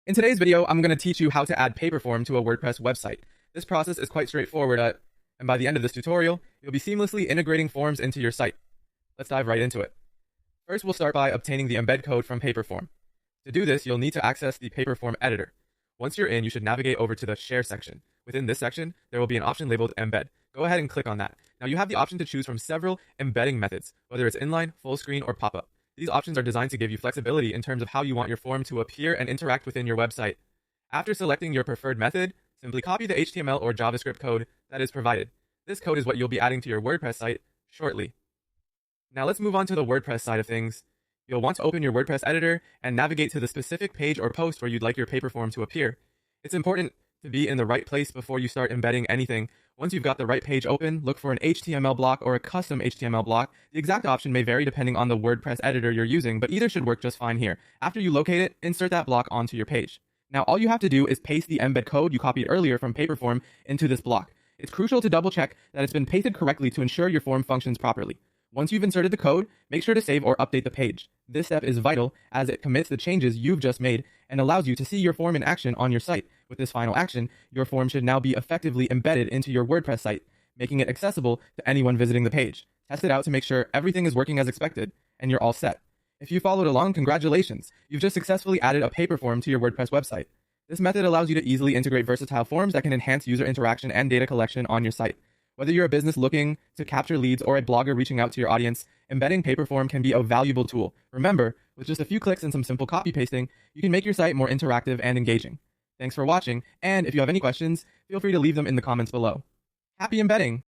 In today's video, I'm going to teach you how to add Paperform to a WordPress website. This process is quite straightforward, and by the end of this tutorial, you'll be seamlessly integrating forms into your site. Let's dive right into it. First, we'll start by obtaining the embed code from Paperform. To do this, you'll need to access the Paperform editor. Once you're in, you should navigate over to the Share section. Within this section, there will be an option labeled Embed. Go ahead and click on that. Now you have the option to choose from several embedding methods, whether it's inline, full screen, or pop-up. These options are designed to give you flexibility in terms of how you want your form to appear and interact within your website. After selecting your preferred method, simply copy the HTML or JavaScript code that is provided. This code is what you'll be adding to your WordPress site shortly. Now let's move on to the WordPress side of things. You'll want to open your WordPress editor and navigate to the specific page or post where you'd like your Paperform to appear. It's important to be in the right place before you start embedding anything. Once you've got the right page open, look for an HTML block or a custom HTML block. The exact option may vary depending on the WordPress editor you're using, but either should work just fine here. After you locate it, insert that block onto your page. Now all you have to do is paste the embed code you copied earlier from Paperform into this block. It's crucial to double check that it's been pasted correctly to ensure your form functions properly. Once you've inserted the code, make sure to save or update the page. This step is vital as it commits the changes you've just made and allows you to see your form in action on your site. With this final action, your form should now be effectively embedded into your WordPress site, making it accessible to anyone visiting the page. Test it out to make sure everything is working as expected, and you're all set. If you followed along, congratulations! You've just successfully added a Paperform to your WordPress website. This method allows you to easily integrate versatile forms that can enhance user interaction and data collection on your site. Whether you're a business looking to capture leads or a blogger reaching out to your audience, embedding Paperform can be a valuable tool. Remember, with just a few clicks and some simple copy pasting, you can make your site more interactive and engaging. Thanks for watching, and if you have any questions, feel free to leave them in the comments below. Happy embedding!